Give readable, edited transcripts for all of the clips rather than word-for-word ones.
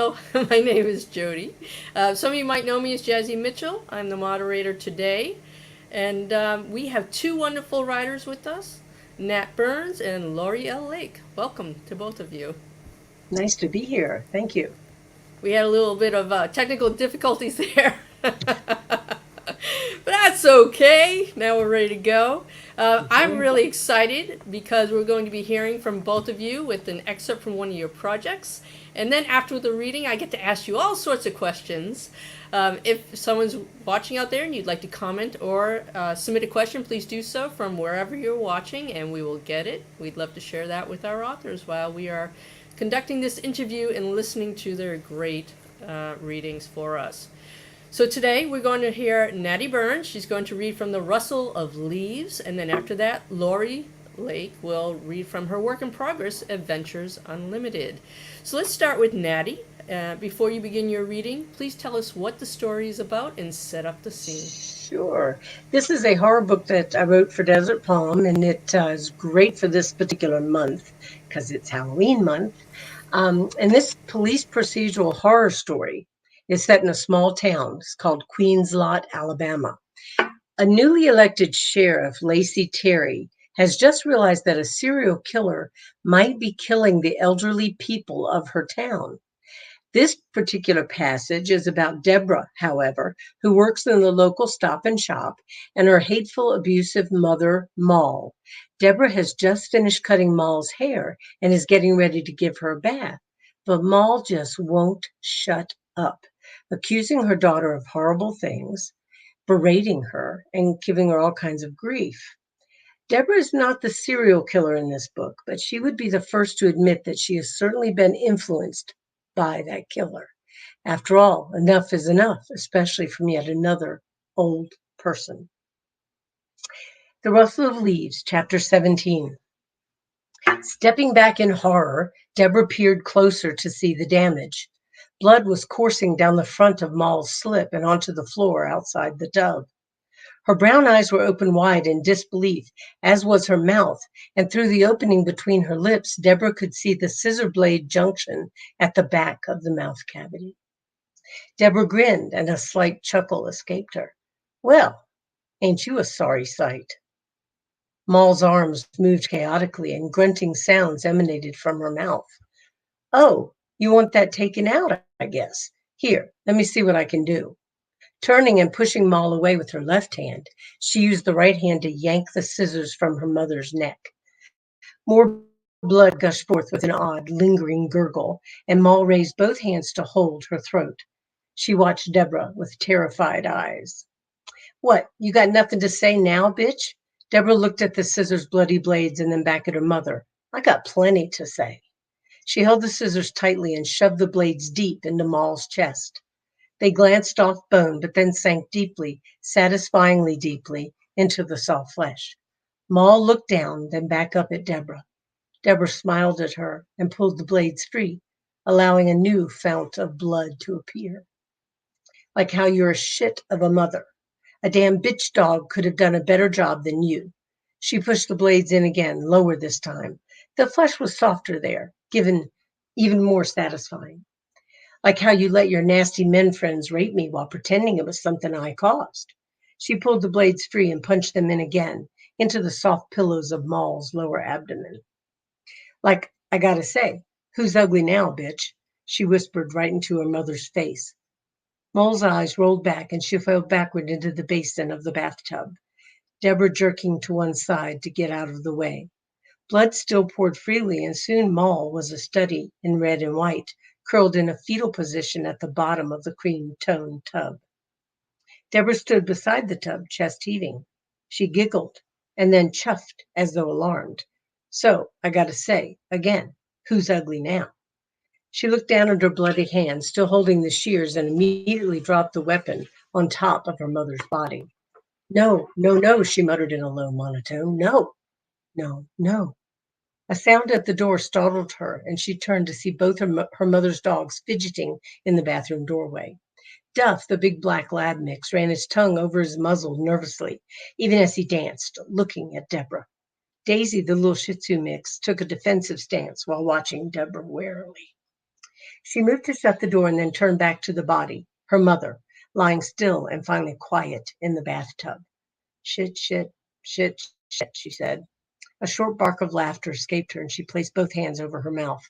Hello, my name is Jody. Some of you might know me as Jazzy Mitchell. I'm the moderator today. And we have two wonderful writers with us, Nat Burns and Lori L. Lake. Welcome to both of you. Nice to be here. Thank you. We had a little bit of technical difficulties there. But that's okay. Now we're ready to go. I'm Very really good. excited because we're going to be hearing from both of you with an excerpt from one of your projects. And then after the reading, I get to ask you all sorts of questions. If someone's watching out there and you'd like to comment or submit a question, please do so from wherever you're watching and we will get it. We'd love to share that with our authors while we are conducting this interview and listening to their great readings for us. So today we're going to hear Natty Burns. She's going to read from The Rustle of Leaves, and then after that, Lori Lake will read from her work in progress, Adventures Unlimited. So let's start with Natty. Before you begin your reading, please tell us what the story is about and set up the scene. Sure. This is a horror book that I wrote for Desert Palm, and it is great for this particular month because it's Halloween month. And this police procedural horror story is set in a small town. It's called Queens Lot, Alabama. A newly elected sheriff, Lacey Terry, has just realized that a serial killer might be killing the elderly people of her town. This particular passage is about Deborah, however, who works in the local Stop and Shop, and her hateful, abusive mother, Moll. Deborah has just finished cutting Moll's hair and is getting ready to give her a bath, but Moll just won't shut up, accusing her daughter of horrible things, berating her, and giving her all kinds of grief. Deborah is not the serial killer in this book, but she would be the first to admit that she has certainly been influenced by that killer. After all, enough is enough, especially from yet another old person. The Rustle of Leaves, Chapter 17. Stepping back in horror, Deborah peered closer to see the damage. Blood was coursing down the front of Moll's slip and onto the floor outside the tub. Her brown eyes were open wide in disbelief, as was her mouth, and through the opening between her lips, Deborah could see the scissor blade junction at the back of the mouth cavity. Deborah grinned, and a slight chuckle escaped her. Well, ain't you a sorry sight? Moll's arms moved chaotically, and grunting sounds emanated from her mouth. Oh, you want that taken out, I guess. Here, let me see what I can do. Turning and pushing Moll away with her left hand, she used the right hand to yank the scissors from her mother's neck. More blood gushed forth with an odd, lingering gurgle, and Moll raised both hands to hold her throat. She watched Deborah with terrified eyes. What, you got nothing to say now, bitch? Deborah looked at the scissors' bloody blades and then back at her mother. I got plenty to say. She held the scissors tightly and shoved the blades deep into Moll's chest. They glanced off bone, but then sank deeply, satisfyingly deeply, into the soft flesh. Moll looked down, then back up at Deborah. Deborah smiled at her and pulled the blades free, allowing a new fount of blood to appear. Like how you're a shit of a mother. A damn bitch dog could have done a better job than you. She pushed the blades in again, lower this time. The flesh was softer there, given even more satisfying. Like how you let your nasty men friends rape me while pretending it was something I caused. She pulled the blades free and punched them in again, into the soft pillows of Moll's lower abdomen. Like, I gotta say, who's ugly now, bitch? She whispered right into her mother's face. Moll's eyes rolled back and she fell backward into the basin of the bathtub, Deborah jerking to one side to get out of the way. Blood still poured freely, and soon Moll was a study in red and white, curled in a fetal position at the bottom of the cream-toned tub. Deborah stood beside the tub, chest heaving. She giggled and then chuffed as though alarmed. So, I gotta say, again, who's ugly now? She looked down at her bloody hand, still holding the shears, and immediately dropped the weapon on top of her mother's body. No, no, no, she muttered in a low monotone. No, no, no. A sound at the door startled her, and she turned to see both her mother's dogs fidgeting in the bathroom doorway. Duff, the big black lab mix, ran his tongue over his muzzle nervously, even as he danced, looking at Deborah. Daisy, the little Shih Tzu mix, took a defensive stance while watching Deborah warily. She moved to shut the door and then turned back to the body, her mother, lying still and finally quiet in the bathtub. Shit, shit, shit, shit, she said. A short bark of laughter escaped her, and she placed both hands over her mouth.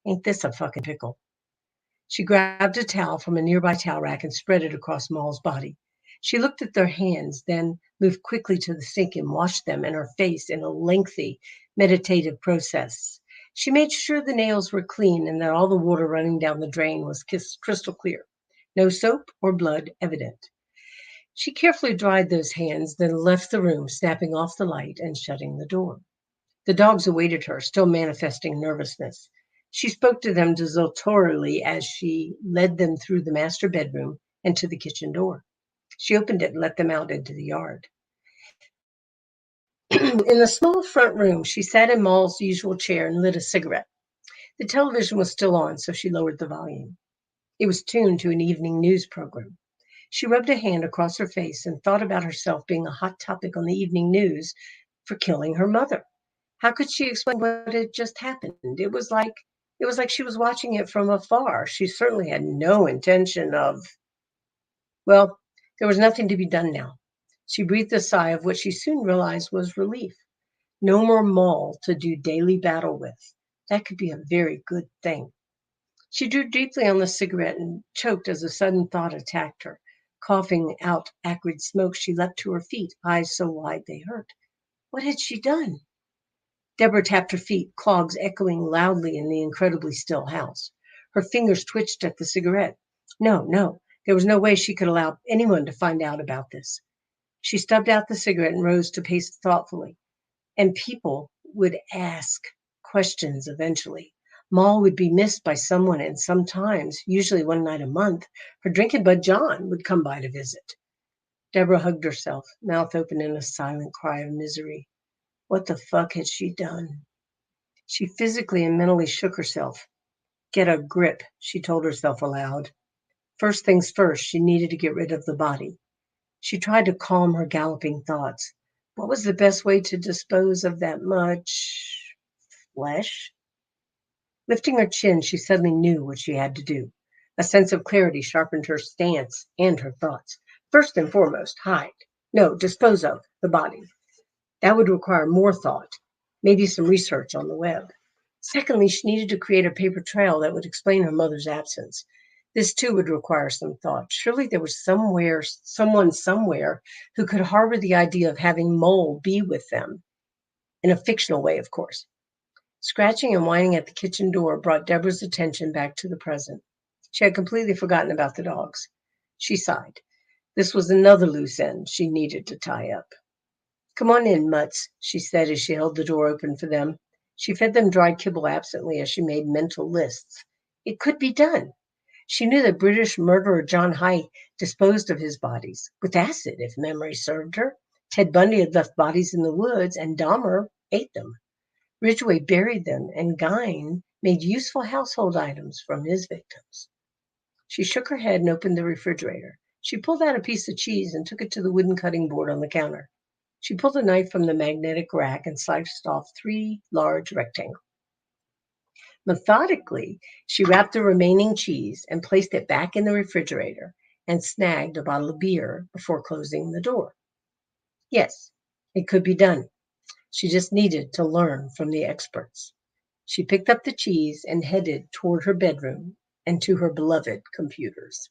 Ain't this a fucking pickle? She grabbed a towel from a nearby towel rack and spread it across Maul's body. She looked at their hands, then moved quickly to the sink and washed them and her face in a lengthy, meditative process. She made sure the nails were clean and that all the water running down the drain was crystal clear. No soap or blood evident. She carefully dried those hands, then left the room, snapping off the light and shutting the door. The dogs awaited her, still manifesting nervousness. She spoke to them desultorily as she led them through the master bedroom and to the kitchen door. She opened it and let them out into the yard. In the small front room, she sat in Maul's usual chair and lit a cigarette. The television was still on, so she lowered the volume. It was tuned to an evening news program. She rubbed a hand across her face and thought about herself being a hot topic on the evening news for killing her mother. How could she explain what had just happened? It was like she was watching it from afar. She certainly had no intention of. Well, there was nothing to be done now. She breathed a sigh of what she soon realized was relief. No more Maul to do daily battle with. That could be a very good thing. She drew deeply on the cigarette and choked as a sudden thought attacked her. Coughing out acrid smoke, she leapt to her feet, eyes so wide they hurt. What had she done? Deborah tapped her feet, clogs echoing loudly in the incredibly still house. Her fingers twitched at the cigarette. No, no, there was no way she could allow anyone to find out about this. She stubbed out the cigarette and rose to pace thoughtfully. And people would ask questions eventually. Maul would be missed by someone, and sometimes, usually one night a month, her drinking bud John would come by to visit. Deborah hugged herself, mouth open in a silent cry of misery. What the fuck had she done? She physically and mentally shook herself. Get a grip, she told herself aloud. First things first, she needed to get rid of the body. She tried to calm her galloping thoughts. What was the best way to dispose of that much flesh? Lifting her chin, she suddenly knew what she had to do. A sense of clarity sharpened her stance and her thoughts. First and foremost, hide. No, dispose of the body. That would require more thought, maybe some research on the web. Secondly, she needed to create a paper trail that would explain her mother's absence. This too would require some thought. Surely there was someone somewhere who could harbor the idea of having Mole be with them. In a fictional way, of course. Scratching and whining at the kitchen door brought Deborah's attention back to the present. She had completely forgotten about the dogs. She sighed. This was another loose end she needed to tie up. Come on in, mutts, she said as she held the door open for them. She fed them dry kibble absently as she made mental lists. It could be done. She knew that British murderer John Haidt disposed of his bodies, with acid if memory served her. Ted Bundy had left bodies in the woods, and Dahmer ate them. Ridgway buried them, and Gein made useful household items from his victims. She shook her head and opened the refrigerator. She pulled out a piece of cheese and took it to the wooden cutting board on the counter. She pulled a knife from the magnetic rack and sliced off 3 large rectangles. Methodically, she wrapped the remaining cheese and placed it back in the refrigerator and snagged a bottle of beer before closing the door. Yes, it could be done. She just needed to learn from the experts. She picked up the cheese and headed toward her bedroom and to her beloved computers.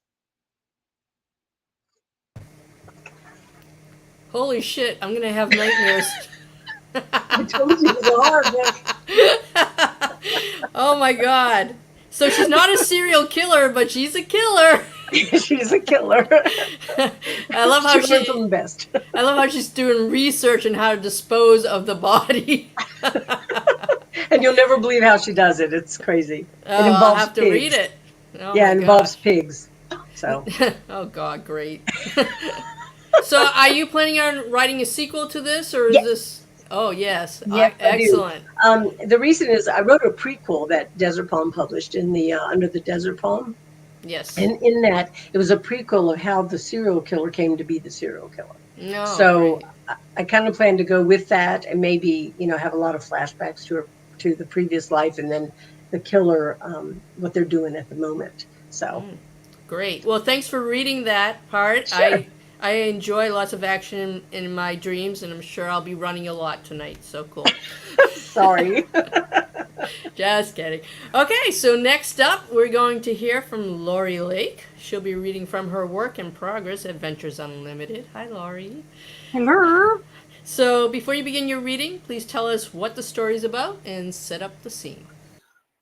Holy shit, I'm gonna have nightmares. I told you it was a horror book. Oh my god. So she's not a serial killer, but she's a killer. She's a killer. I love how she learned from the best. I love how she's doing research on how to dispose of the body. And you'll never believe how she does it. It's crazy. Oh, It involves I'll have to pigs. read it. Oh Yeah, my it involves gosh. pigs. So Oh god, great. So are you planning on writing a sequel to this, or is yes, this? Oh yes, yes, I do. excellent. The reason is I wrote a prequel that Desert Palm published in the Under the Desert Palm, Yes. and in that it was a prequel of how the serial killer came to be the serial killer. No, So great. I kind of plan to go with that, and maybe have a lot of flashbacks to the previous life, and then the killer, what they're doing at the moment. So Great. Well, thanks for reading that part. sure. I enjoy lots of action in my dreams, and I'm sure I'll be running a lot tonight. So cool. Sorry. Just kidding. Okay, so next up, we're going to hear from Lori Lake. She'll be reading from her work in progress, Adventures Unlimited. Hi, Lori. Hello. So, before you begin your reading, please tell us what the story is about and set up the scene.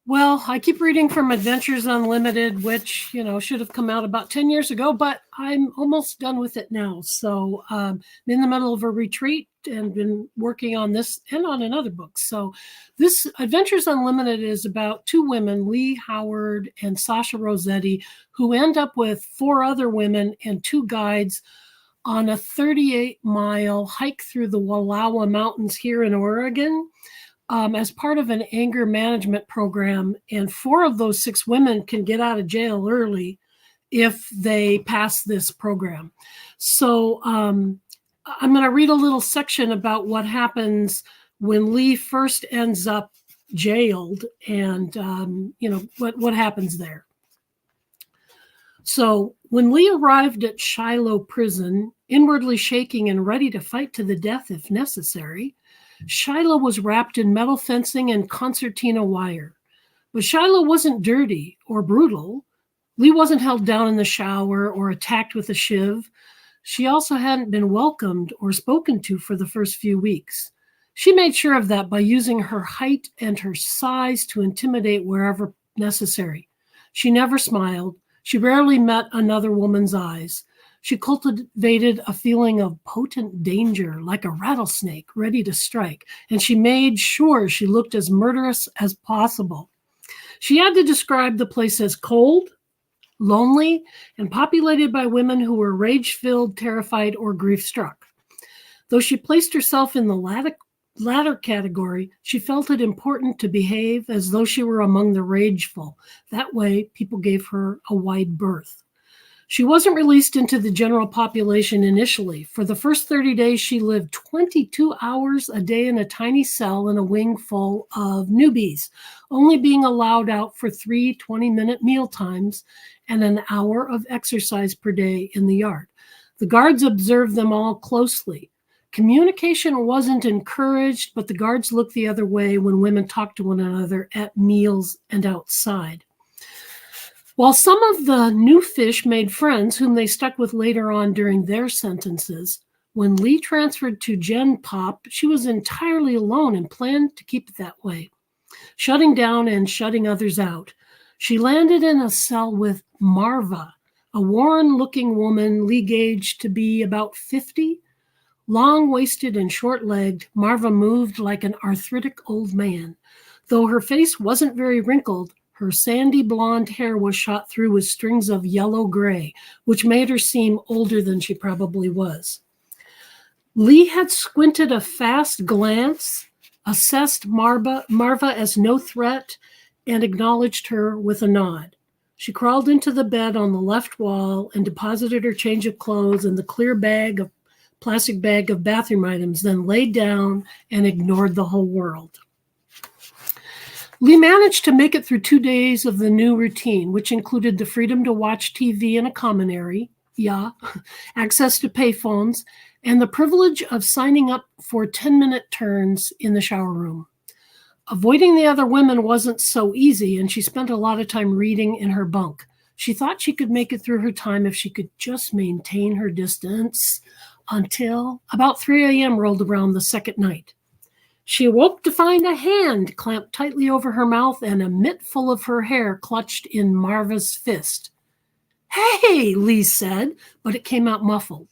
Well, I keep reading from Adventures Unlimited, which, should have come out about 10 years ago, but I'm almost done with it now. So I'm in the middle of a retreat and been working on this and on another book. So this Adventures Unlimited is about two women, Lee Howard and Sasha Rossetti, who end up with four other women and two guides on a 38-mile hike through the Wallowa Mountains here in Oregon. As part of an anger management program, and four of those six women can get out of jail early if they pass this program. So I'm going to read a little section about what happens when Lee first ends up jailed and, what happens there. So when Lee arrived at Shiloh Prison, inwardly shaking and ready to fight to the death if necessary, Shiloh was wrapped in metal fencing and concertina wire. But Shiloh wasn't dirty or brutal. Lee wasn't held down in the shower or attacked with a shiv. She also hadn't been welcomed or spoken to for the first few weeks. She made sure of that by using her height and her size to intimidate wherever necessary. She never smiled. She rarely met another woman's eyes. She cultivated a feeling of potent danger, like a rattlesnake ready to strike, and she made sure she looked as murderous as possible. She had to describe the place as cold, lonely, and populated by women who were rage-filled, terrified, or grief-struck. Though she placed herself in the latter category, she felt it important to behave as though she were among the rageful. That way, people gave her a wide berth. She wasn't released into the general population initially. For the first 30 days, she lived 22 hours a day in a tiny cell in a wing full of newbies, only being allowed out for 3 20-minute meal times and an hour of exercise per day in the yard. The guards observed them all closely. Communication wasn't encouraged, but the guards looked the other way when women talked to one another at meals and outside. While some of the new fish made friends whom they stuck with later on during their sentences, when Lee transferred to Gen Pop, she was entirely alone and planned to keep it that way, shutting down and shutting others out. She landed in a cell with Marva, a worn-looking woman Lee gauged to be about 50. Long-waisted and short-legged, Marva moved like an arthritic old man. Though her face wasn't very wrinkled, her sandy blonde hair was shot through with strings of yellow-gray, which made her seem older than she probably was. Lee had squinted a fast glance, assessed Marva as no threat, and acknowledged her with a nod. She crawled into the bed on the left wall and deposited her change of clothes in the clear plastic bag of bathroom items, then laid down and ignored the whole world. Lee managed to make it through 2 days of the new routine, which included the freedom to watch TV in a common area, access to payphones, and the privilege of signing up for 10-minute turns in the shower room. Avoiding the other women wasn't so easy, and she spent a lot of time reading in her bunk. She thought she could make it through her time if she could just maintain her distance until about 3 a.m. rolled around the second night. She awoke to find a hand clamped tightly over her mouth and a mitt full of her hair clutched in Marva's fist. "Hey," Lee said, but it came out muffled.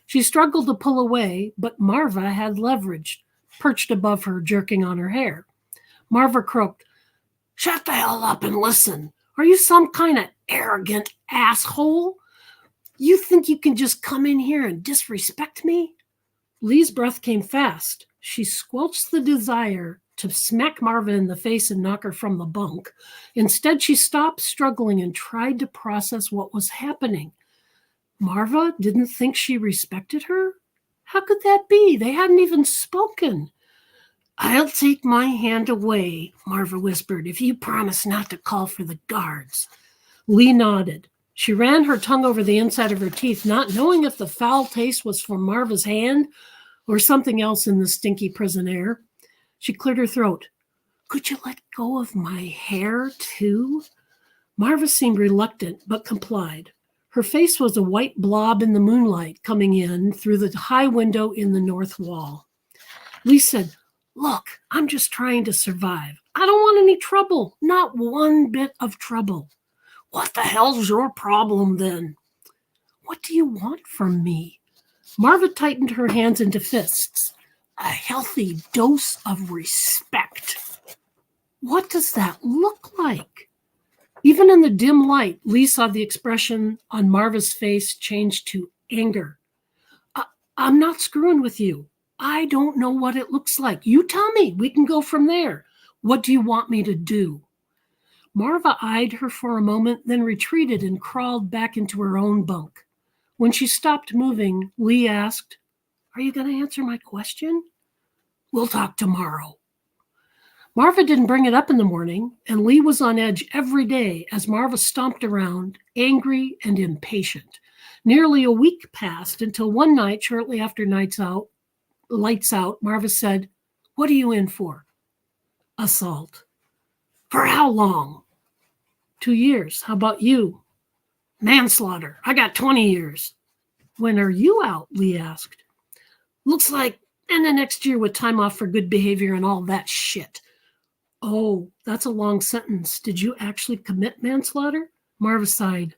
She struggled to pull away, but Marva had leverage, perched above her, jerking on her hair. Marva croaked, "Shut the hell up and listen. Are you some kind of arrogant asshole? You think you can just come in here and disrespect me?" Lee's breath came fast. She squelched the desire to smack Marva in the face and knock her from the bunk. Instead, she stopped struggling and tried to process what was happening. Marva didn't think she respected her? How could that be? They hadn't even spoken. I'll take my hand away, Marva whispered, if you promise not to call for the guards. Lee nodded. She ran her tongue over the inside of her teeth, not knowing if the foul taste was from Marva's hand or something else in the stinky prison air. She cleared her throat. Could you let go of my hair, too? Marva seemed reluctant, but complied. Her face was a white blob in the moonlight coming in through the high window in the north wall. Lee said, Look, I'm just trying to survive. I don't want any trouble, not one bit of trouble. What the hell's your problem then? What do you want from me? Marva tightened her hands into fists. A healthy dose of respect. What does that look like? Even in the dim light, Lee saw the expression on Marva's face change to anger. I'm not screwing with you. I don't know what it looks like. You tell me. We can go from there. What do you want me to do? Marva eyed her for a moment, then retreated and crawled back into her own bunk. When she stopped moving, Lee asked, Are you going to answer my question? We'll talk tomorrow. Marva didn't bring it up in the morning, and Lee was on edge every day as Marva stomped around, angry and impatient. Nearly a week passed until one night, shortly after lights out, Marva said, What are you in for? Assault. For how long? 2 years. How about you? Manslaughter. I got 20 years. When are you out? Lee asked. Looks like end of next year with time off for good behavior and all that shit. Oh, that's a long sentence. Did you actually commit manslaughter? Marva sighed.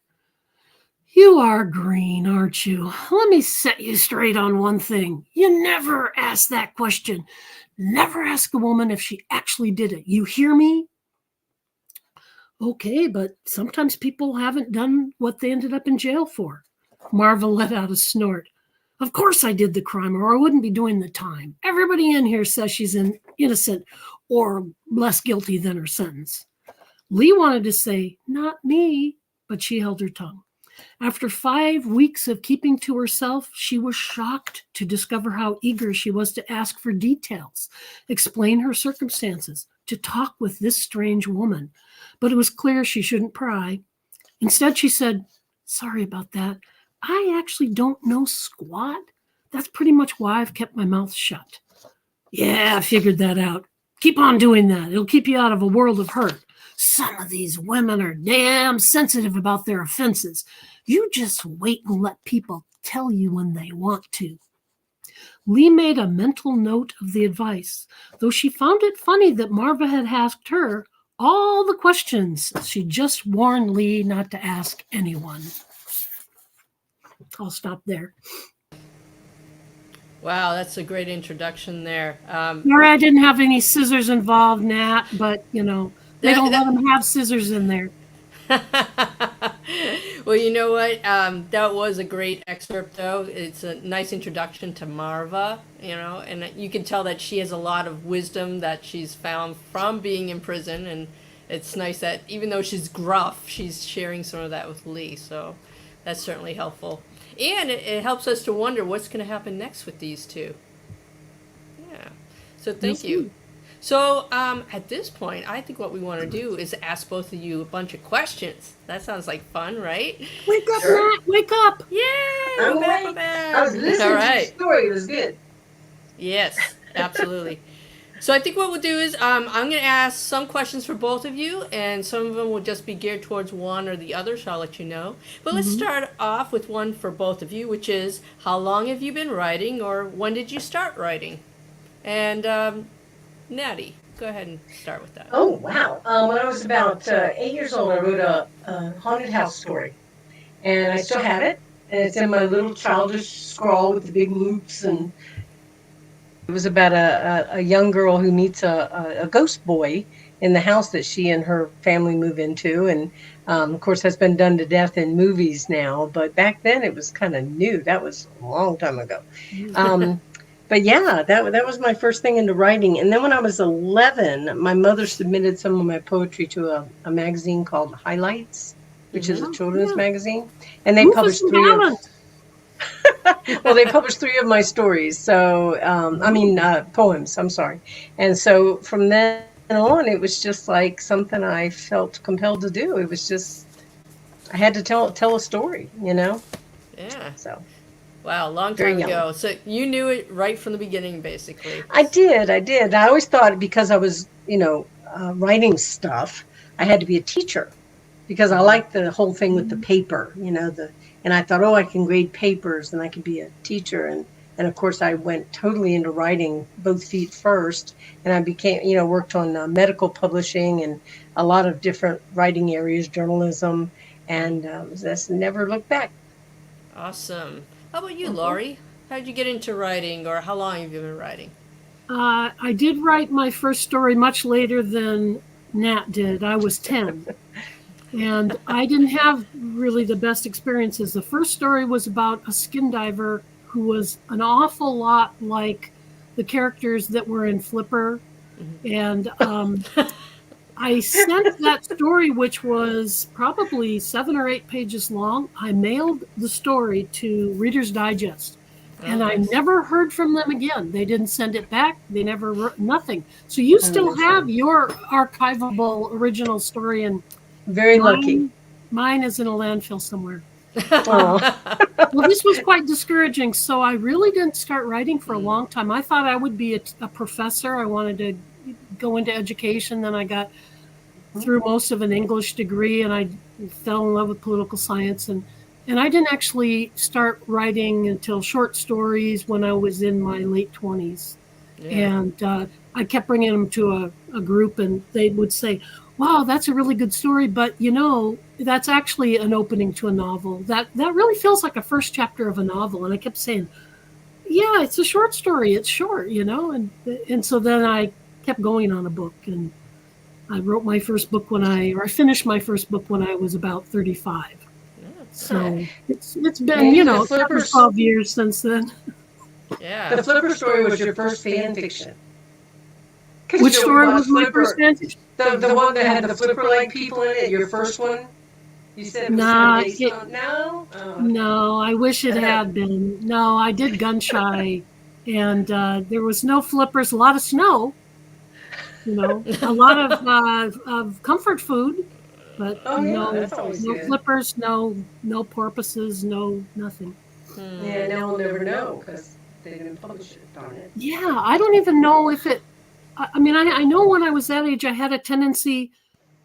You are green, aren't you? Let me set you straight on one thing. You never ask that question. Never ask a woman if she actually did it. You hear me? Okay, but sometimes people haven't done what they ended up in jail for. Marva let out a snort. Of course I did the crime, or I wouldn't be doing the time. Everybody in here says she's innocent or less guilty than her sentence. Lee wanted to say, not me, but she held her tongue. After 5 weeks of keeping to herself, she was shocked to discover how eager she was to ask for details, explain her circumstances, to talk with this strange woman. But it was clear she shouldn't pry. Instead, she said, Sorry about that. I actually don't know squat. That's pretty much why I've kept my mouth shut. Yeah, I figured that out. Keep on doing that. It'll keep you out of a world of hurt. Some of these women are damn sensitive about their offenses. You just wait and let people tell you when they want to. Lee made a mental note of the advice, though she found it funny that Marva had asked her all the questions she just warned Lee not to ask anyone. I'll stop there. Wow, that's a great introduction there. Sorry, I didn't have any scissors involved, Nat, but, they don't let them have scissors in there. Well, you know what? That was a great excerpt, though. It's a nice introduction to Marva, and you can tell that she has a lot of wisdom that she's found from being in prison, and it's nice that even though she's gruff, she's sharing some of that with Lee, so that's certainly helpful. And it helps us to wonder what's going to happen next with these two. Yeah. So thank you. So at this point, I think what we want to do is ask both of you a bunch of questions. That sounds like fun, right? Wake up, Matt! Wake up! Yay! I'm back, awake. back. I was listening All right. to the story. It was good. Yes, absolutely. So I think what we'll do is I'm going to ask some questions for both of you, and some of them will just be geared towards one or the other, so I'll let you know. But let's start off with one for both of you, which is, how long have you been writing, or when did you start writing? And Natty, go ahead and start with that. Oh, wow. When I was about 8 years old, I wrote a haunted house story. And I still have it. And it's in my little childish scrawl with the big loops. And it was about a young girl who meets a ghost boy in the house that she and her family move into. And, of course, has been done to death in movies now. But back then, it was kind of new. That was a long time ago. But yeah, that was my first thing into writing. And then when I was 11, my mother submitted some of my poetry to a magazine called Highlights, which is a children's magazine. And they published 3 of them. Well, Well, they published 3 of my stories. So, poems, I'm sorry. And so from then on, it was just like something I felt compelled to do. It was just, I had to tell a story, Yeah. So Wow, long very time young. ago. So you knew it right from the beginning, basically. I did. I always thought because I was, writing stuff, I had to be a teacher because I liked the whole thing with the paper, and I thought, oh, I can grade papers and I could be a teacher. And of course, I went totally into writing both feet first. And I became, worked on medical publishing and a lot of different writing areas, journalism, and just never looked back. Awesome. How about you, Mhm. Lori? How did you get into writing, or how long have you been writing? I did write my first story much later than Nat did. I was 10. And I didn't have really the best experiences. The first story was about a skin diver who was an awful lot like the characters that were in Flipper. And I sent that story, which was probably 7 or 8 pages long. I mailed the story to Reader's Digest. And I nice. never heard from them again. They didn't send it back. They never wrote nothing. So you still have your archivable original story, and Very lucky. mine is in a landfill somewhere. Oh. Well, this was quite discouraging. So I really didn't start writing for a long time. I thought I would be a professor. I wanted to go into education. Then I got through most of an English degree, and I fell in love with political science. And I didn't actually start writing until short stories when I was in my late 20s. Yeah. And I kept bringing them to a group, and they would say, wow, that's a really good story, but that's actually an opening to a novel. That really feels like a first chapter of a novel. And I kept saying, yeah, it's a short story. It's short, and so then I kept going on a book, and I wrote my first book I finished my first book when I was about 35. So it's been, Maybe the 12 years since then. Yeah. The Flipper story was your first fan fiction. Which story was my first fan fiction? The one that had the flipper-like people in it, your first one? You said it was Nah, based on... No? Oh. No, I wish it had been. No, I did gun shy, and there was no flippers, a lot of snow, a lot of comfort food, but no flippers, no porpoises, no nothing. Yeah, now we'll never know because they didn't publish it, darn it. Yeah, I don't even know if it. I mean, I know when I was that age, I had a tendency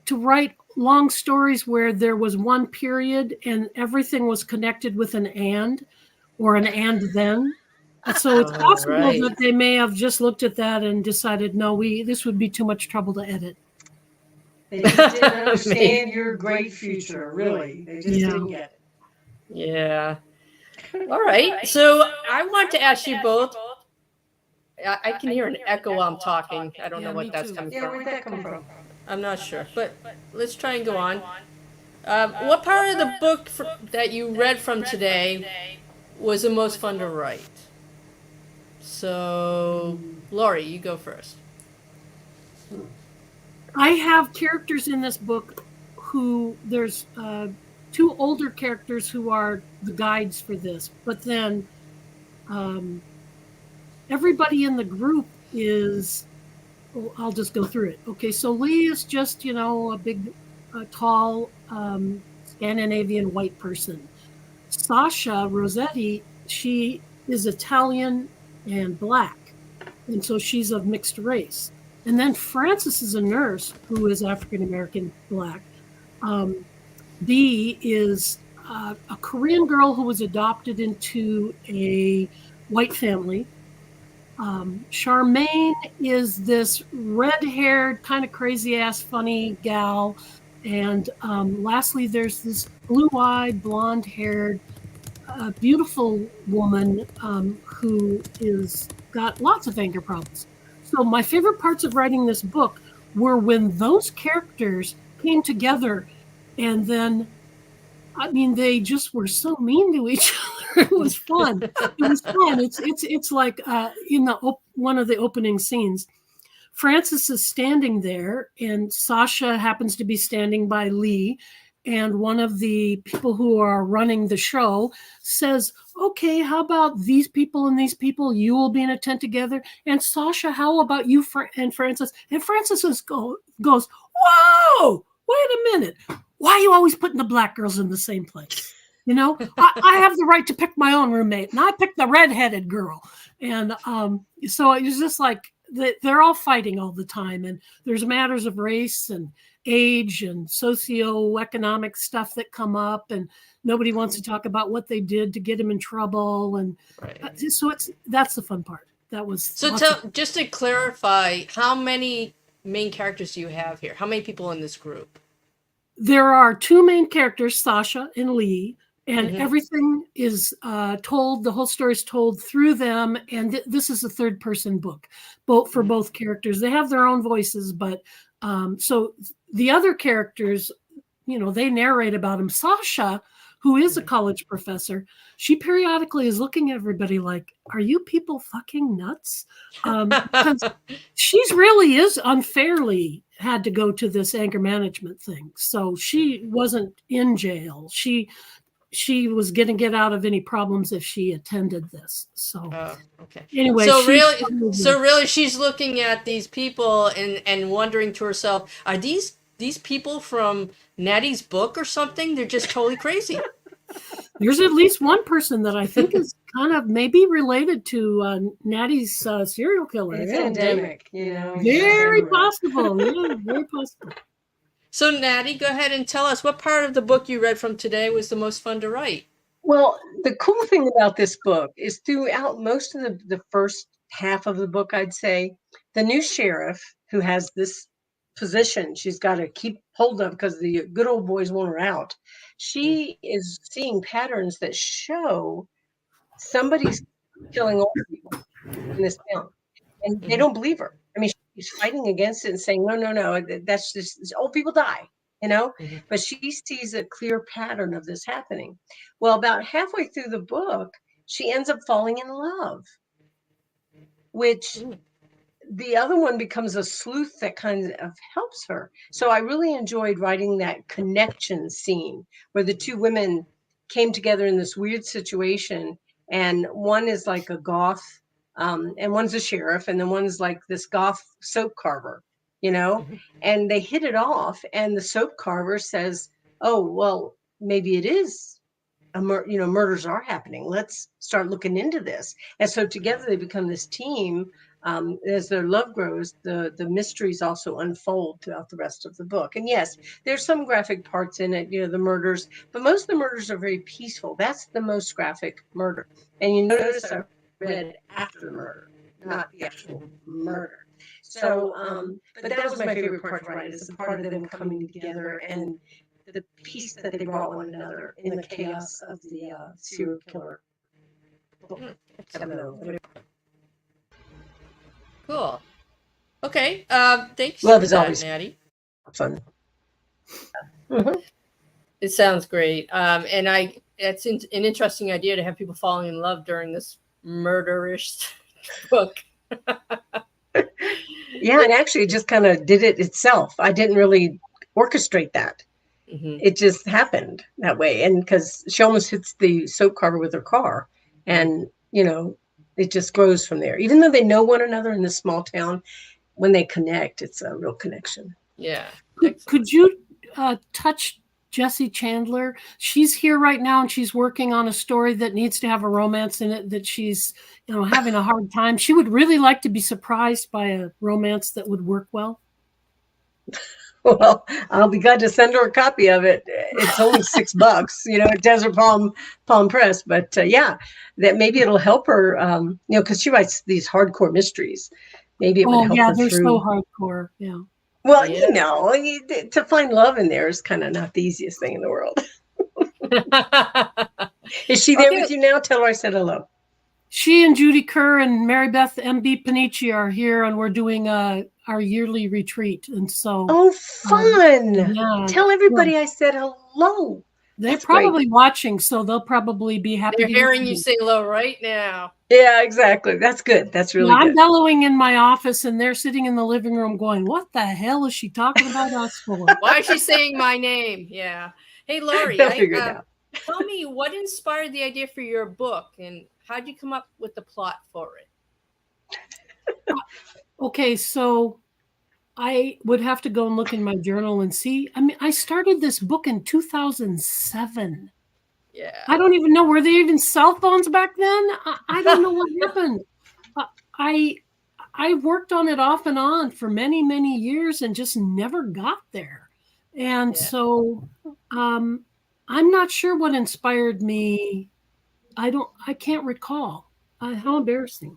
to write long stories where there was one period and everything was connected with an and or an and then. So it's possible that they may have just looked at that and decided, no, this would be too much trouble to edit. They just didn't understand your great future, really. They just didn't get it. Yeah. All right. So I want to ask you both. I can hear an echo while I'm talking. I don't know what that's coming from. Yeah, where'd that come from? I'm not sure, but let's try and go on. What part of the book that you read from today was the most fun to write? So, Lori, you go first. I have characters in this book who there's 2 older characters who are the guides for this, but then everybody in the group is, I'll just go through it. Okay, so Lee is just, a big, tall Scandinavian white person. Sasha Rossetti, she is Italian and black, and so she's of mixed race. And then Frances is a nurse who is African American black. Bee is a Korean girl who was adopted into a white family. Charmaine is this red-haired, kind of crazy-ass, funny gal. And lastly, there's this blue-eyed, blonde-haired, beautiful woman who is got lots of anger problems. So my favorite parts of writing this book were when those characters came together, and then, I mean, they just were so mean to each other. It was fun. It's like in one of the opening scenes, Frances is standing there, and Sasha happens to be standing by Lee, and one of the people who are running the show says, okay, how about these people and these people? You will be in a tent together. And Sasha, how about you and Francis? And Francis goes, whoa, wait a minute. Why are you always putting the black girls in the same place? You know, I have the right to pick my own roommate, and I picked the redheaded girl. And so it was just like they're all fighting all the time. And there's matters of race and age and socioeconomic stuff that come up, and nobody wants to talk about what they did to get him in trouble. And so that's the fun part. That was so. Just to clarify, how many main characters do you have here? How many people in this group? There are two main characters, Sasha and Lee. And everything is told, the whole story is told through them. And this is a third person book, for both characters. They have their own voices, but so the other characters, you know, they narrate about them. Sasha, who is a college professor, she periodically is looking at everybody like, are you people fucking nuts? Because she's really is unfairly had to go to this anger management thing. So she wasn't in jail. She was going to get out of any problems if she attended this. So, okay. Anyway, so really, she's looking at these people and wondering to herself, are these people from Natty's book or something? They're just totally crazy. There's at least one person that I think is kind of maybe related to Natty's serial killer. It's endemic, you know. Very possible. Yeah, very possible. So, Natty, go ahead and tell us what part of the book you read from today was the most fun to write. Well, the cool thing about this book is throughout most of the first half of the book, I'd say, the new sheriff who has this position she's got to keep hold of because the good old boys want her out. She is seeing patterns that show somebody's killing old people in this town. And they don't believe her. I mean, she's fighting against it and saying, no, that's just old people die, you know? But she sees a clear pattern of this happening. Well, about halfway through the book, she ends up falling in love, which the other one becomes a sleuth that kind of helps her. So I really enjoyed writing that connection scene where the two women came together in this weird situation. And one is like a goth, and one's a sheriff, and then one's like this goth soap carver, you know, and they hit it off. And the soap carver says, oh, well, maybe it is murders are happening. Let's start looking into this. And so together they become this team. As their love grows, the mysteries also unfold throughout the rest of the book. And yes, there's some graphic parts in it, you know, the murders, but most of the murders are very peaceful. That's the most graphic murder. And you notice I read after the murder, not the actual murder. So, but that was my favorite part to write, is the part of them coming together and the peace that they brought one another in the chaos of the serial killer book. Cool. Okay. Thanks. Love is always Natty. Fun. It sounds great. And it's an interesting idea to have people falling in love during this murderish book. Yeah, and actually it just kind of did it itself. I didn't really orchestrate that. It just happened that way. And because she almost hits the soap carver with her car, and, you know, it just grows from there. Even though they know one another in this small town, when they connect, it's a real connection. Yeah. Could you touch Jessie Chandler? She's here right now, and she's working on a story that needs to have a romance in it that she's, you know, having a hard time. She would really like to be surprised by a romance that would work well. Well, I'll be glad to send her a copy of it. It's only $6, you know, at Desert Palm Press. But yeah, that maybe it'll help her, you know, because she writes these hardcore mysteries. Maybe it would help her they're through. So hardcore. Yeah. Well, you know, to find love in there is kind of not the easiest thing in the world. Is she there with you now? Tell her I said hello. She and Judy Kerr and Mary Beth MB Panici are here, and we're doing our yearly retreat. And so, oh, fun! Yeah, tell everybody I said hello. They're probably watching, so they'll probably be happy. They're hearing you say hello right now. Yeah, exactly. That's good. That's really good. I'm bellowing in my office, and they're sitting in the living room going, "What the hell is she talking about us for? Why is she saying my name?" Yeah. Hey, Lori, They'll figure it out. tell me what inspired the idea for your book, and how'd you come up with the plot for it? Okay, so I would have to go and look in my journal and see. I mean, I started this book in 2007. Yeah. I don't even know, were there even cell phones back then? I don't know what happened. I I worked on it off and on for many, many years and just never got there. And Yeah. so I'm not sure what inspired me. I can't recall. How embarrassing.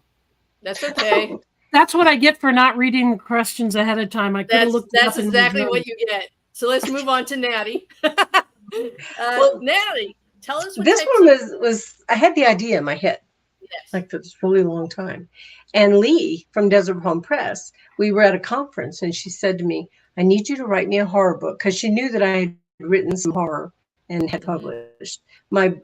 That's okay. That's what I get for not reading the questions ahead of time. I could have looked it That's up in exactly my what you get. So let's move on to Natty. Well, Natty, tell us what this types one of... was I had the idea in my head Yes. like for this really long time. And Lee from Desert Palm Press, we were at a conference and she said to me, I need you to write me a horror book, because she knew that I had written some horror and had published. My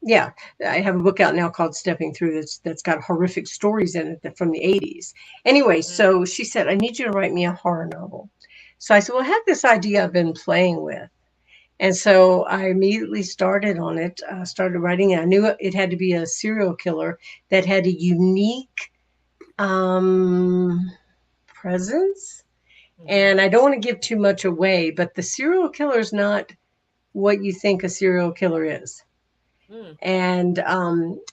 yeah, I have a book out now called Stepping Through that's got horrific stories in it from the 80s. Anyway, so she said, I need you to write me a horror novel. So I said, well, I have this idea I've been playing with. And so I immediately started on it, started writing it. I knew it had to be a serial killer that had a unique presence. And I don't want to give too much away, but the serial killer is not what you think a serial killer is. And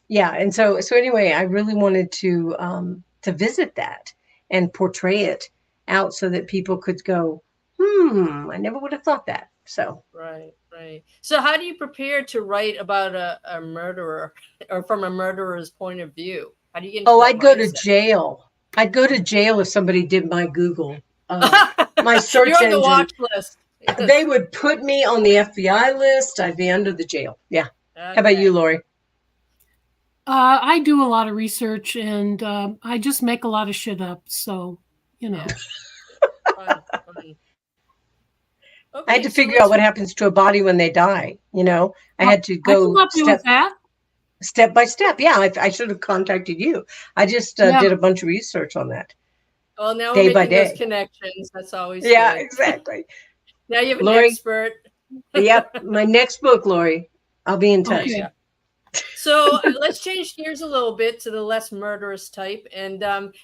yeah, and so anyway, I really wanted to visit that and portray it out so that people could go, I never would have thought that. So Right. So how do you prepare to write about a murderer, or from a murderer's point of view? How do you get into that I'd go to mindset? jail. I'd go to jail if somebody did my Google, my search You're on the engine. watch list. They would put me on the FBI list. I'd be under the jail. Yeah. Okay. How about you, Lori? I do a lot of research and I just make a lot of shit up. So, you know. Fun. Okay, I had to figure out what happens to a body when they die. I had to go step by step. Yeah, I should have contacted you. I just did a bunch of research on that. Well, now day we're by making day. those connections. That's always yeah, good. exactly. Now you have an Lori, expert. Yep, my next book, Lori. I'll be in touch. Okay. So let's change gears a little bit to the less murderous type, and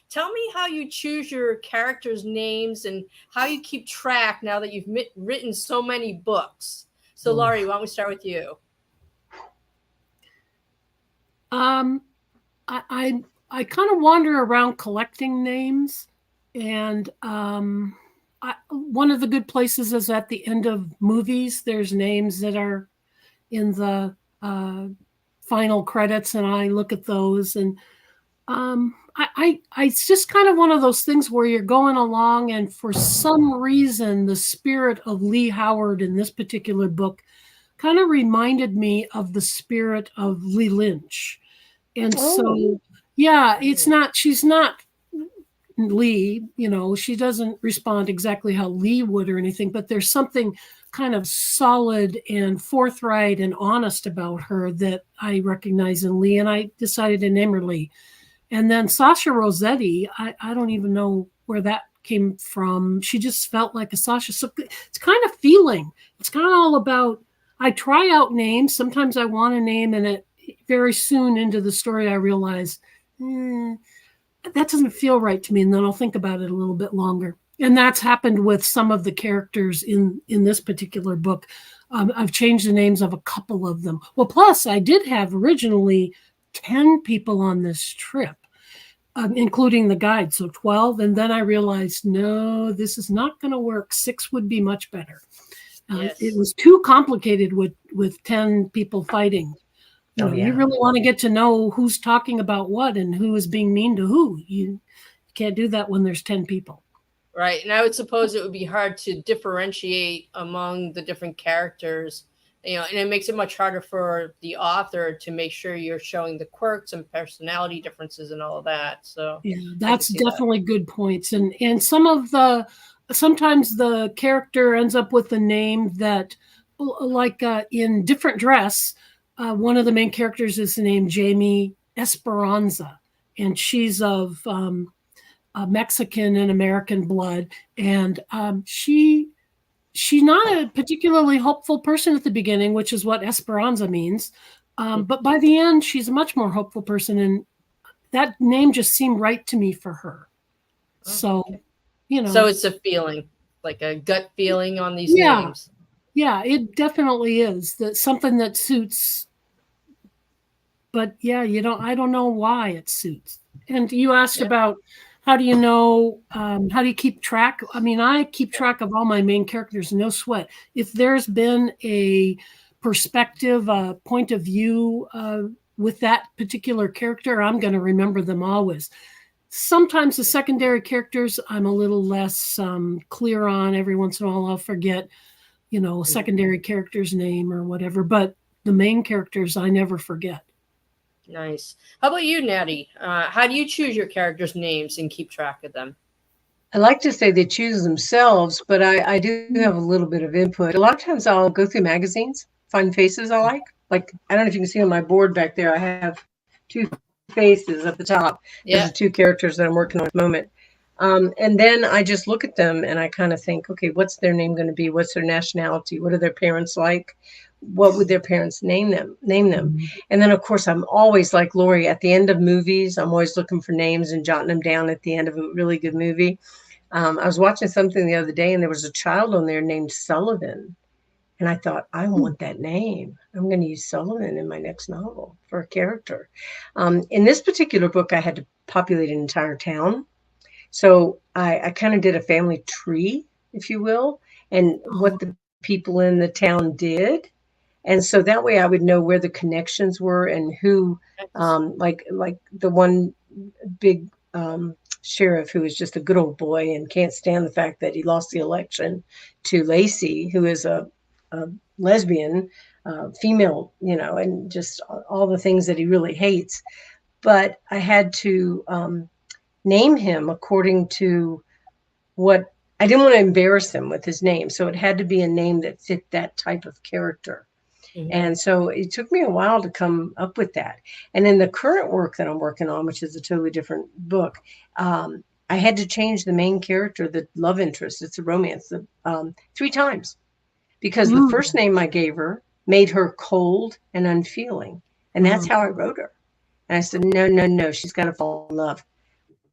tell me how you choose your characters' names and how you keep track now that you've written so many books. So, Lori, why don't we start with you? I kind of wander around collecting names, and one of the good places is at the end of movies. There's names that are in the final credits, and I look at those, and it's just kind of one of those things where you're going along, and for some reason, the spirit of Lee Howard in this particular book kind of reminded me of the spirit of Lee Lynch. And so, yeah, she's not Lee, she doesn't respond exactly how Lee would or anything, but there's something kind of solid and forthright and honest about her that I recognize in Lee, and I decided to name her Lee. And then Sasha Rossetti, I don't even know where that came from. She just felt like a Sasha. So it's kind of feeling. It's kind of all about, I try out names. Sometimes I want a name, and it very soon into the story, I realize, that doesn't feel right to me. And then I'll think about it a little bit longer. And that's happened with some of the characters in this particular book. I've changed the names of a couple of them. Well, plus I did have originally 10 people on this trip, including the guide, so 12. And then I realized, no, this is not going to work. 6 would be much better. Yes. It was too complicated with 10 people fighting. You really want to get to know who's talking about what and who is being mean to who. You can't do that when there's 10 people. Right. And I would suppose it would be hard to differentiate among the different characters, and it makes it much harder for the author to make sure you're showing the quirks and personality differences and all of that. So yeah, that's definitely good points. And sometimes the character ends up with a name that, like in Different Dress, one of the main characters is named Jamie Esperanza, and she's of Mexican and American blood. And she she's not a particularly hopeful person at the beginning, which is what Esperanza means. But by the end, she's a much more hopeful person, and that name just seemed right to me for her. So, okay. So it's a feeling, like a gut feeling on these yeah, names. yeah, it definitely is that something that suits. But yeah, I don't know why it suits. And you asked Yeah. about how do you know, how do you keep track? I mean, I keep track of all my main characters, no sweat. If there's been a perspective, a point of view with that particular character, I'm going to remember them always. Sometimes the secondary characters I'm a little less clear on. Every once in a while I'll forget, a secondary character's name or whatever. But the main characters I never forget. Nice. How about you, Natty? How do you choose your characters' names and keep track of them? I like to say they choose themselves, but I do have a little bit of input. A lot of times I'll go through magazines, find faces I like. Like, I don't know if you can see on my board back there, I have two faces at the top. Those Yeah. are two characters that I'm working on at the moment. And then I just look at them and I kind of think, okay, what's their name going to be? What's their nationality? What are their parents like? What would their parents name them? And then, of course, I'm always like Lori at the end of movies. I'm always looking for names and jotting them down at the end of a really good movie. I was watching something the other day and there was a child on there named Sullivan. And I thought, I want that name. I'm going to use Sullivan in my next novel for a character. In this particular book, I had to populate an entire town. So I kind of did a family tree, if you will, and what the people in the town did. And so that way I would know where the connections were and who, like the one big sheriff who is just a good old boy and can't stand the fact that he lost the election to Lacey, who is a lesbian, female, and just all the things that he really hates. But I had to name him according to what I didn't want to embarrass him with his name. So it had to be a name that fit that type of character. And so it took me a while to come up with that. And in the current work that I'm working on, which is a totally different book, I had to change the main character, the love interest. It's a romance, 3 times because the first name I gave her made her cold and unfeeling. And that's how I wrote her. And I said, no, no, no, she's got to fall in love.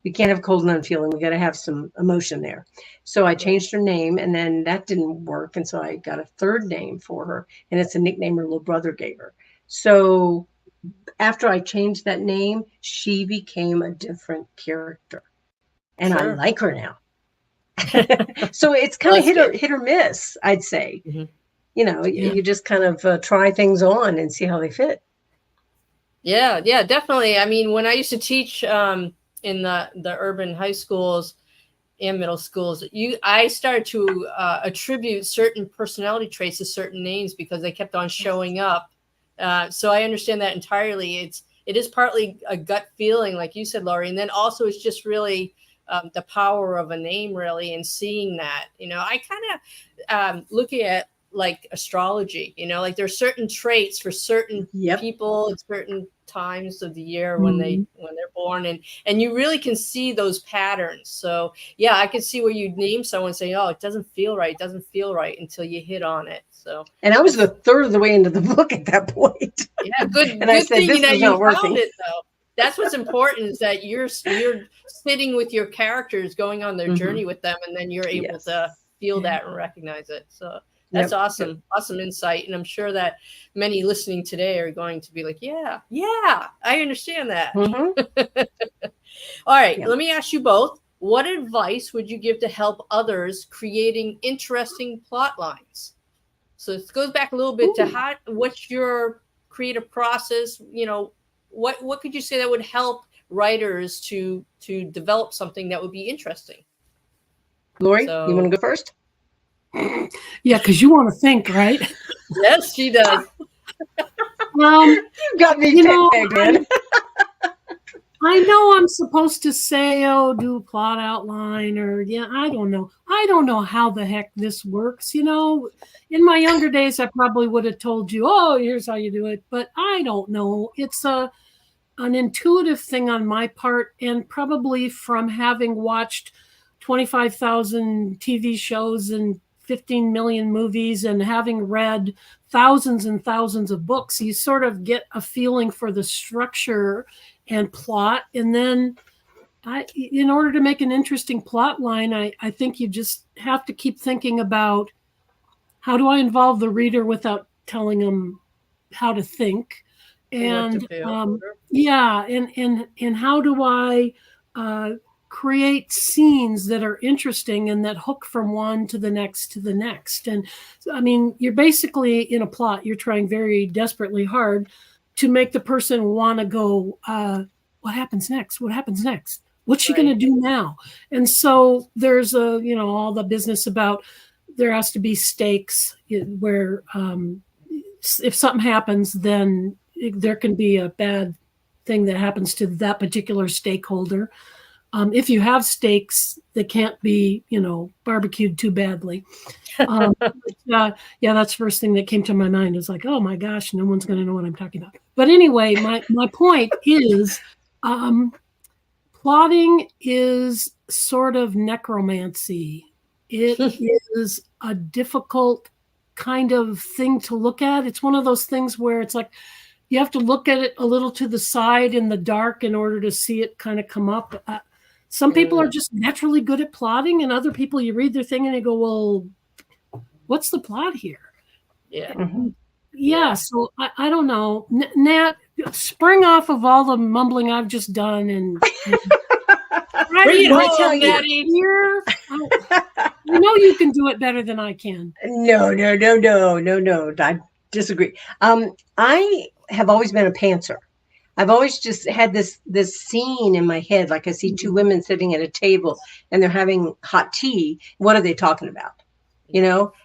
We can't have cold and unfeeling. We got to have some emotion there. So I changed her name, and then that didn't work. And so I got a third name for her, and it's a nickname her little brother gave her. So after I changed that name, she became a different character, and I like her now. So it's kind of hit or miss, I'd say. You just kind of try things on and see how they fit. Yeah, definitely. I mean, when I used to teach in the urban high schools and middle schools, I started to attribute certain personality traits to certain names because they kept on showing up. So I understand that entirely. It is partly a gut feeling, like you said, Lori, and then also it's just really the power of a name, really, and seeing that. I kind of look at like astrology. Like there's certain traits for certain people at certain times of the year when they're born, and you really can see those patterns. So yeah, I could see where you'd name someone saying, oh, it doesn't feel right until you hit on it. So, and I was a third of the way into the book at that point. Yeah, good. And I said, this is not working. Found it, though. That's what's important, is that you're sitting with your characters, going on their journey with them, and then you're able to feel that and recognize it. So that's awesome. Awesome insight. And I'm sure that many listening today are going to be like, yeah, I understand that. All right. Let me ask you both. What advice would you give to help others creating interesting plot lines? So it goes back a little bit to what's your creative process? What could you say that would help writers to develop something that would be interesting? Lori, you want to go first? Yeah, because you want to think, right? Yes, she does. You got me tagged in. I know I'm supposed to say, do a plot outline, or I don't know. I don't know how the heck this works. In my younger days, I probably would have told you, here's how you do it. But I don't know. It's an intuitive thing on my part, and probably from having watched 25,000 TV shows and 15 million movies and having read thousands and thousands of books, you sort of get a feeling for the structure and plot. And then in order to make an interesting plot line, I think you just have to keep thinking about, how do I involve the reader without telling them how to think? And and how do I create scenes that are interesting and that hook from one to the next to the next? And I mean, you're basically in a plot, you're trying very desperately hard to make the person want to go, what happens next? What happens next? What's she going to do now? And so there's all the business about, there has to be stakes where if something happens, then there can be a bad thing that happens to that particular stakeholder. If you have stakes, they can't be, barbecued too badly. That's the first thing that came to my mind, is like, oh my gosh, no one's going to know what I'm talking about. But anyway, my point is, plotting is sort of necromancy. It is a difficult kind of thing to look at. It's one of those things where it's like, you have to look at it a little to the side in the dark in order to see it kind of come up. Some people are just naturally good at plotting, and other people, you read their thing and they go, well, what's the plot here? Yeah. Yeah. So I don't know. Nat, spring off of all the mumbling I've just done and bring it home, Natty. You know you can do it better than I can. No. I disagree. I have always been a pantser. I've always just had this scene in my head, like I see two women sitting at a table and they're having hot tea. What are they talking about?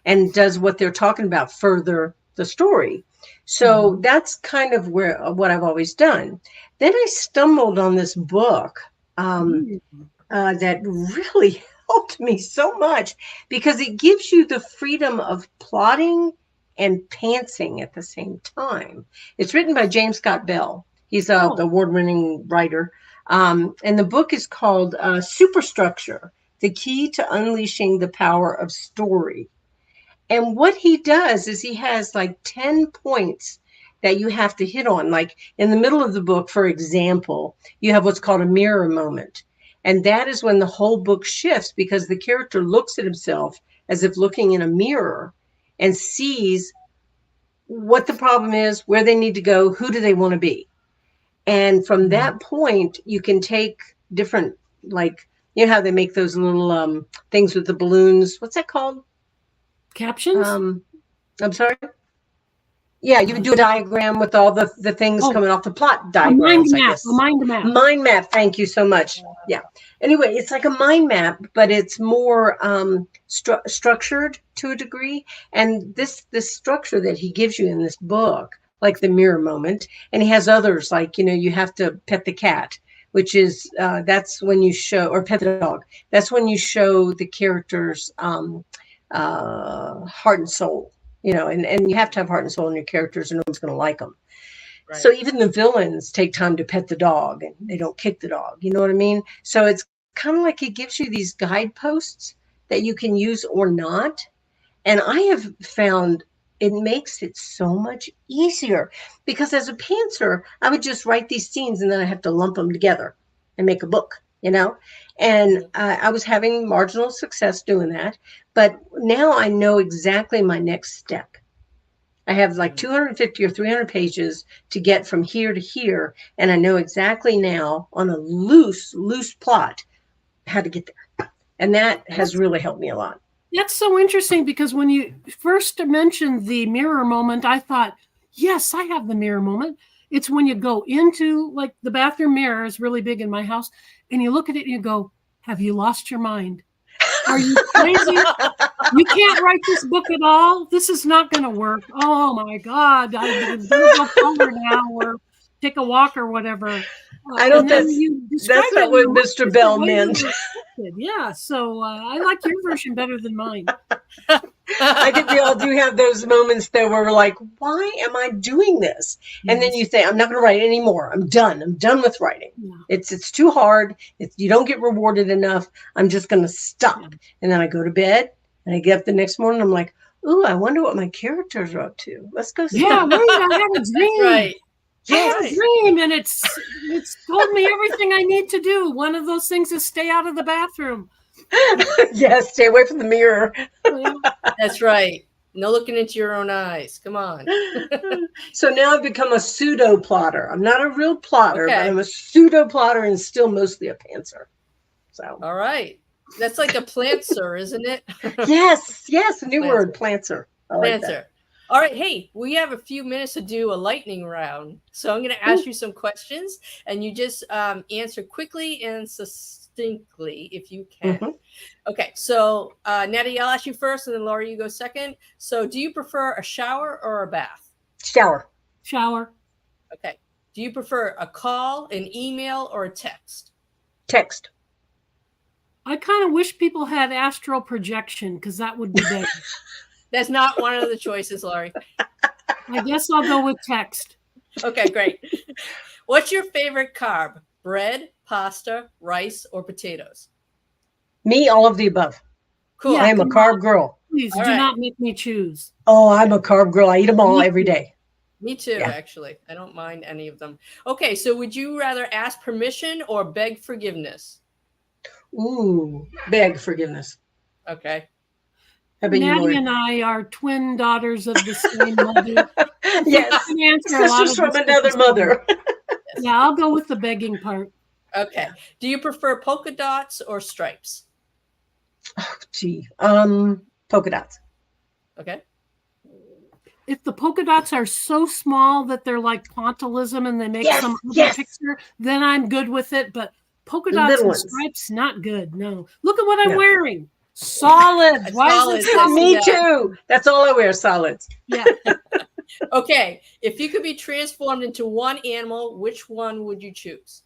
And does what they're talking about further the story? So that's kind of what I've always done. Then I stumbled on this book that really helped me so much, because it gives you the freedom of plotting and pantsing at the same time. It's written by James Scott Bell. He's the award-winning writer. And the book is called Superstructure, The Key to Unleashing the Power of Story. And what he does is he has like 10 points that you have to hit on. Like in the middle of the book, for example, you have what's called a mirror moment. And that is when the whole book shifts, because the character looks at himself as if looking in a mirror and sees what the problem is, where they need to go, who do they want to be. And from that point, you can take different, like, how they make those little things with the balloons. What's that called? Captions? I'm sorry? Yeah, you would do a diagram with all the things coming off the plot diagrams, I guess. A mind map. Mind map. Thank you so much. Yeah. Anyway, it's like a mind map, but it's more structured to a degree. And this structure that he gives you in this book, like the mirror moment, and he has others, like, you have to pet the cat, which is that's when you show, or pet the dog. That's when you show the character's heart and soul. And you have to have heart and soul in your characters, or no one's going to like them. Right. So even the villains take time to pet the dog, and they don't kick the dog. You know what I mean? So it's kind of like it gives you these guideposts that you can use or not. And I have found it makes it so much easier, because as a pantser, I would just write these scenes and then I have to lump them together and make a book, And I was having marginal success doing that. But now I know exactly my next step. I have like 250 or 300 pages to get from here to here. And I know exactly now, on a loose plot, how to get there. And that has really helped me a lot. That's so interesting, because when you first mentioned the mirror moment, I thought, yes, I have the mirror moment. It's when you go into, like, the bathroom mirror is really big in my house, and you look at it and you go, have you lost your mind? Are you crazy? You can't write this book at all? This is not going to work. Oh my God. I'm going to go color now, or take a walk or whatever. I don't think that's not what Mr. Bell meant. Yeah, so I like your version better than mine. I think we all do have those moments that where we're like, why am I doing this? And then you say, I'm not going to write anymore. I'm done. I'm done with writing. Yeah. It's too hard. You don't get rewarded enough. I'm just going to stop. And then I go to bed And I get up the next morning, I'm like, ooh, I wonder what my characters are up to. Let's go see. Yeah, wait, I had a dream. Right. I had Right. a dream, and it's told me everything I need to do. One of those things is stay out of the bathroom. Yes, stay away from the mirror. Yeah. That's right. No looking into your own eyes. Come on. So now I've become a pseudo plotter. I'm not a real plotter, Okay. but I'm a pseudo plotter and still mostly a pantser. So All right. That's like a plantser, isn't it? yes, a new Plantser. word, plantser. I like Plantser. that. All right. Hey, we have a few minutes to do a lightning round. So I'm going to ask you some questions, and you just answer quickly and succinctly if you can. Mm-hmm. Okay. So, Natty, I'll ask you first, and then Lori, you go second. So, do you prefer a shower or a bath? Shower. Shower. Okay. Do you prefer a call, an email, or a text? Text. I kind of wish people had astral projection because that would be better. That's not one of the choices, Lori. I guess I'll go with text. Okay, great. What's your favorite carb? Bread, pasta, rice, or potatoes? Me, all of the above. Cool. Yeah. I am a come carb on. girl. Please All do right. not make me choose. Oh, I'm a carb girl. I eat them all Me every too. day. Me too, Yeah. actually. I don't mind any of them. Okay, so would you rather ask permission or beg forgiveness? Ooh, beg forgiveness. Okay. How about you, Natty Lori? and I are twin daughters of the same mother. Yes, I can answer a lot sisters of from this another with the same. mother. Yeah, I'll go with the begging part. Okay. Do you prefer polka dots or stripes? Oh, gee, polka dots. Okay. If the polka dots are so small that they're like pointillism and they make Yes, some other yes. picture, then I'm good with it. But polka The dots little and ones. stripes, not good. No. Look at what I'm No. wearing. Solid. Why Solid, is it yes. solid? Me Yeah. too. That's all I wear, solids. Yeah. Okay. If you could be transformed into one animal, which one would you choose?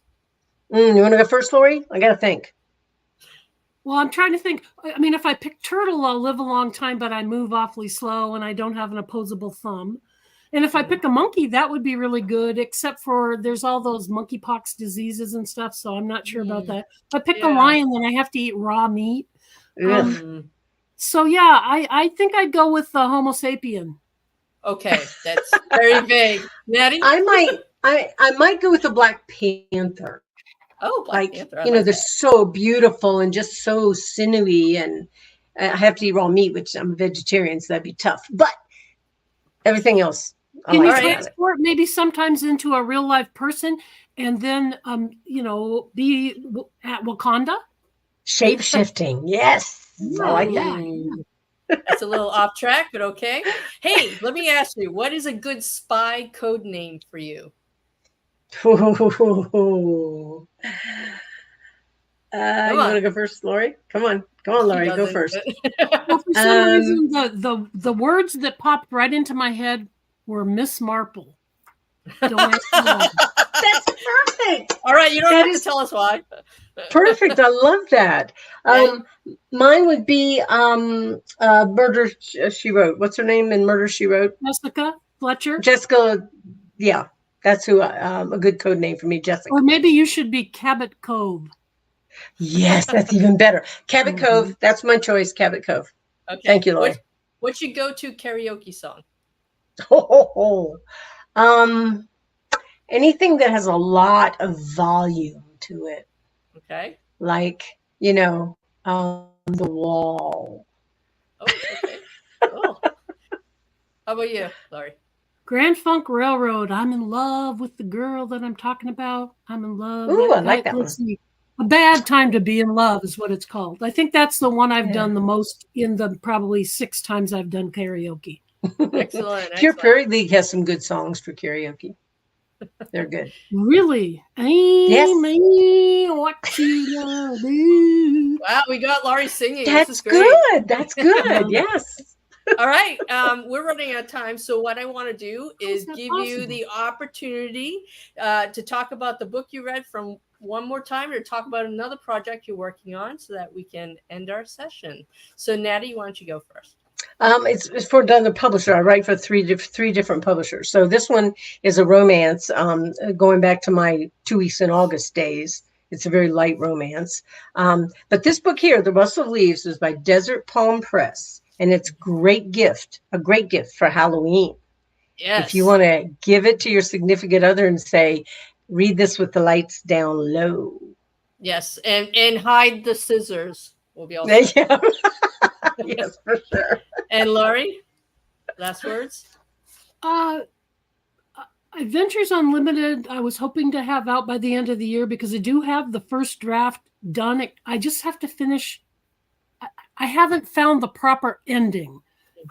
You want to go first, Lori? I got to think. Well, I'm trying to think. I mean, if I pick turtle, I'll live a long time, but I move awfully slow and I don't have an opposable thumb. And if I pick a monkey, that would be really good, except for there's all those monkeypox diseases and stuff. So I'm not sure about that. If I pick a Yeah. lion, then I have to eat raw meat. Ugh. Mm, So yeah, I think I'd go with the Homo sapien. okay. That's very vague. Natty? I might go with the Black Panther. Oh, Black Like, Panther. I you know, like they're that. so beautiful and just so sinewy, and I have to eat raw meat, which I'm a vegetarian, so that'd be tough. But everything else, I Can you like about it. transport maybe sometimes into a real life person and then be at Wakanda? Shape shifting, yes, I like that. Ooh. That's a little off track, but okay. Hey, let me ask you, what is a good spy code name for you? You on. want to go first, Lori? Come on, Lori, go Doesn't- first. Well, for some reason, the words that popped right into my head were Miss Marple. Don't ask me why. That's perfect. All right, you don't That have is- to tell us why. Perfect. I love that. Mine would be Murder She Wrote. What's her name in Murder She Wrote? Jessica Fletcher. Jessica. Yeah, that's who. A good code name for me, Jessica. Or maybe you should be Cabot Cove. Yes, that's even better. Cabot Cove. That's my choice. Cabot Cove. Okay. Thank you, Lori. What's your go-to karaoke song? Anything that has a lot of volume to it, Okay. like The Wall. Oh, okay. Cool. How about you, Lori? Grand Funk Railroad. I'm in love with the girl that I'm talking about. I'm in love. Ooh, I like that let's see. A Bad Time to Be in Love is what it's called. I think that's the one I've done the most in the probably 6 times I've done karaoke. Excellent. Pure excellent. Prairie League has some good songs for karaoke. They're good. Really? Yes. Me, what you gonna do? Wow, we got Lori singing. This That's is great. good. That's good. Yes. All right. We're running out of time. So what I want to do is that give you possible? the opportunity to talk about the book you read from one more time, or talk about another project you're working on, so that we can end our session. So Natty, why don't you go first? It's for another publisher. I write for three different publishers. So this one is a romance, going back to my 2 weeks in August days. It's a very light romance. But this book here, The Rustle of Leaves, is by Desert Palm Press, and it's a great gift for Halloween. Yes. If you want to give it to your significant other and say, read this with the lights down low. Yes, and hide the scissors. Will be all. Yeah. Yes, for sure. And Lori, last words? Adventures Unlimited, I was hoping to have out by the end of the year because I do have the first draft done. I just have to finish. I haven't found the proper ending.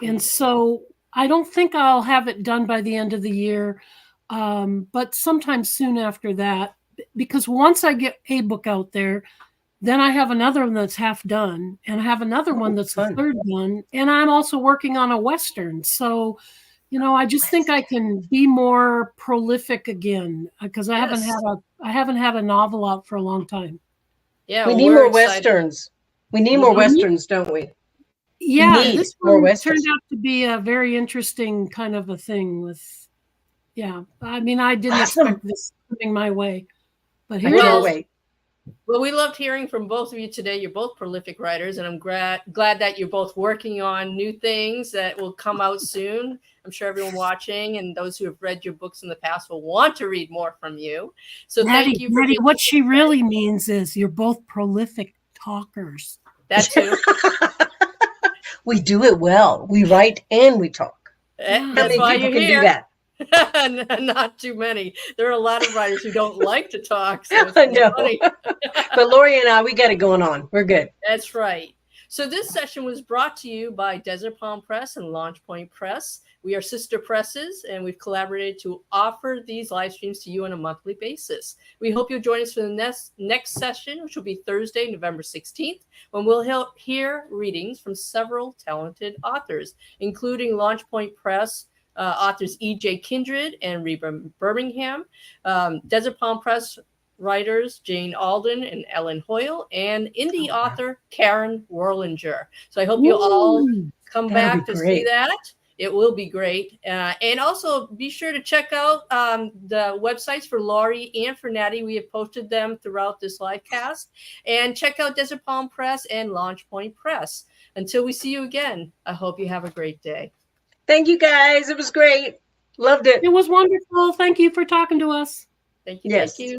And so I don't think I'll have it done by the end of the year, but sometime soon after that, because once I get a book out there, then I have another one that's half done, and I have another one that's a third done, and I'm also working on a Western. So, I just think I can be more prolific again because I haven't had a novel out for a long time. Yeah, we need more Westerns. We need more Westerns, don't we? Yeah, this one turned out to be a very interesting kind of a thing with, I mean, I didn't expect this coming my way, but here it is. Well, we loved hearing from both of you today. You're both prolific writers, and I'm glad that you're both working on new things that will come out soon. I'm sure everyone watching and those who have read your books in the past will want to read more from you. So thank you. Natty, what she really means is you're both prolific talkers. That too. We do it well. We write and we talk. That's why you're here. Do that? Not too many. There are a lot of writers who don't like to talk. So I know. But Lori and I, we got it going on. We're good. That's right. So this session was brought to you by Desert Palm Press and Launch Point Press. We are sister presses, and we've collaborated to offer these live streams to you on a monthly basis. We hope you'll join us for the next session, which will be Thursday, November 16th, when we'll hear readings from several talented authors, including Launch Point Press authors E.J. Kindred and Reba Birmingham, Desert Palm Press writers Jane Alden and Ellen Hoyle, and indie author Karen Warlinger. So I hope you all come back to see that. It will be great. And also be sure to check out the websites for Lori and for Natty. We have posted them throughout this live cast. And check out Desert Palm Press and Launch Point Press. Until we see you again, I hope you have a great day. Thank you, guys. It was great. Loved it. It was wonderful. Thank you for talking to us. Thank you. Yes. Thank you.